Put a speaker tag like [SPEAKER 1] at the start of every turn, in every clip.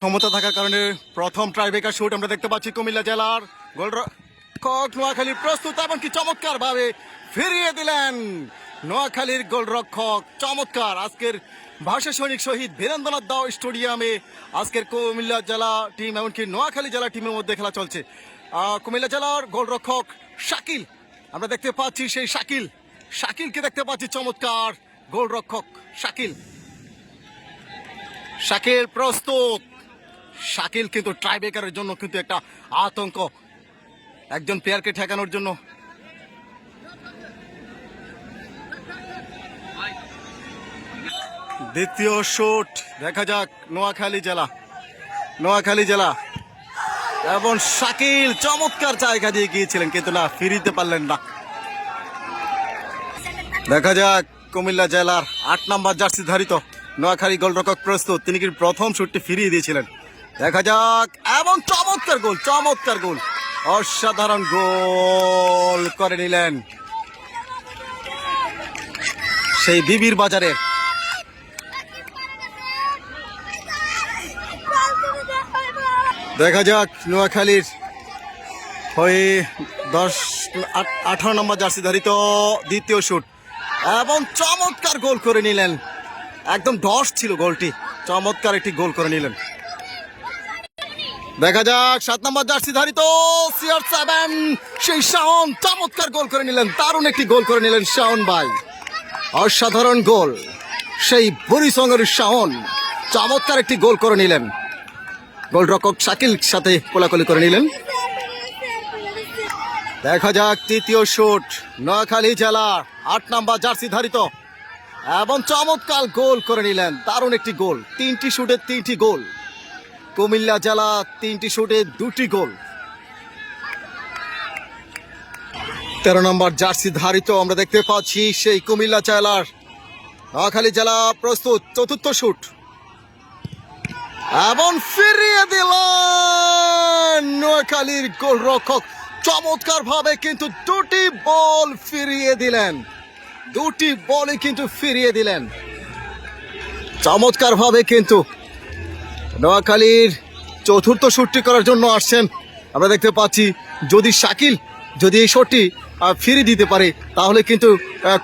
[SPEAKER 1] ক্ষমতা থাকার কারণে প্রথম ট্রাইব্রেকার শুট আমরা দেখতে পাচ্ছি কুমিল্লা জেলার গোলরক্ষক নোয়াখালী প্রস্তুত এবং কি চমৎকার ভাবে ফিরিয়ে দিলেন নোয়াখালীর গোলরক্ষক। চমৎকার আজকের ভাষা সৈনিক শহীদ বীরেন্দ্রনাথ দাও স্টেডিয়ামে আজকের কুমিল্লা জেলা টিম এমনকি নোয়াখালী জেলা টিমের মধ্যে খেলা চলছে। কুমিল্লা জেলার গোলরক্ষক শাকিল আমরা দেখতে পাচ্ছি, সেই শাকিলকে দেখতে পাচ্ছি, চমৎকার গোলরক্ষক শাকিল প্রস্তুত। শাকিল কিন্তু ট্রাইব্রেকারের জন্য কিন্তু একটা আতঙ্ক, একজন প্লেয়ারকে ঠেকানোর জন্য। দ্বিতীয় শুট দেখা যাক নোয়াখালী জেলা এবং শাকিল চমৎকার জায়গা দিয়ে গিয়েছিলেন কিন্তু না, ফিরিতে পারলেন না। দেখা যাক কুমিল্লা জেলার 8 নম্বর জার্সি ধারিত নোয়াখালী গোলরক্ষক প্রস্তুত, তিনি কি প্রথম শুটটি ফিরিয়ে দিয়েছিলেন। দেখা যাক এবং চমৎকার গোল অসাধারণ গোল করে নিলেন সেই বিবির বাজারের। দেখা যাক নোয়াখালীর হয়ে 18 নম্বর জার্সি ধারিত দ্বিতীয় শুট এবং চমৎকার গোল করে নিলেন, একদম ডস ছিল গোলটি, চমৎকার একটি গোল করে নিলেন। দেখা যাক 7 নম্বর জার্সি ধারিত CR7 সেই শাওন চমৎকার গোল করে নিলেন, দারুণ একটি গোল করে নিলেন শাওন ভাই, অসাধারণ গোল সেই বুড়িসঙ্গের শাওন, চমৎকার একটি গোল করে নিলেন। গোলরক্ষক শাকিল সাথে কোলাকুলি করে নিলেন। দেখা যাক তৃতীয় শুট নোয়াখালী জেলার 8 নম্বর জার্সি ধারিত এবং চমৎকার গোল করে নিলেন, দারুণ একটি গোল, 3টি শুটে 3টি গোল। কুমিল্লা জেলা 3টি শুটে 2টি গোল। 13 নম্বর জার্সি ধারিত আমরা দেখতে পাচ্ছি সেই কুমিল্লা জেলার নোয়াখালী জেলা প্রস্তুত, চতুর্থ শুট এবং ফিরিয়ে দিলেন নোয়াখালীর গোলরক্ষক, চমৎকার ভাবে কিন্তু 2টি বল ফিরিয়ে দিলেন, 2টি বলই কিন্তু ফিরিয়ে দিলেন চমৎকার ভাবে। কিন্তু নোয়াখালীর চতুর্থ শুটটি করার জন্য আসছেন আমরা দেখতে পাচ্ছি, যদি শাকিল এই শটটি ফিরিয়ে দিতে পারে তাহলে কিন্তু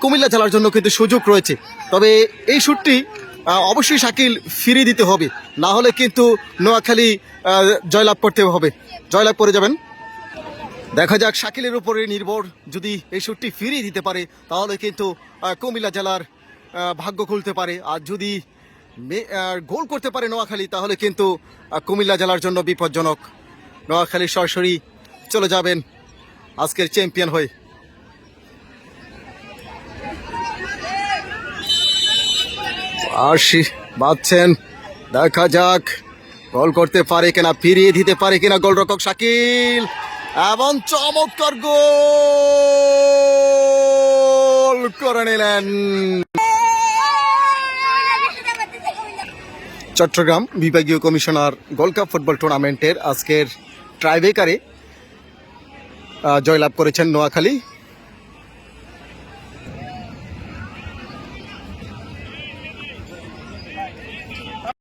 [SPEAKER 1] কুমিল্লা জেলার জন্য কিন্তু সুযোগ রয়েছে। তবে এই শুটটি অবশ্যই শাকিল ফিরিয়ে দিতে হবে, না হলে কিন্তু নোয়াখালী জয়লাভ করে যাবেন। দেখা যাক শাকিলের উপরে নির্ভর, যদি এই শুটটি ফিরিয়ে দিতে পারে তাহলে কিন্তু কুমিল্লা জেলার ভাগ্য খুলতে পারে, আর যদি গোল করতে পারে নোয়াখালী তাহলে কিন্তু কুমিল্লা জেলার জন্য বিপজ্জনক। নোয়াখালী সরাসরি চলে যাবেন আজকের চ্যাম্পিয়ন হয়ে। বাঁধছেন, দেখা যাক গোল করতে পারে কিনা, ফিরিয়ে দিতে পারে কিনা গোলরক্ষক শাকিল এবং চমৎকার গোল করে নিলেন। চট্টগ্রাম বিভাগীয় কমিশনার গোল্ড কাপ ফুটবল টুর্নামেন্টের আজকের ট্রাইব্রেকারে জয়লাভ করেছেন নোয়াখালী।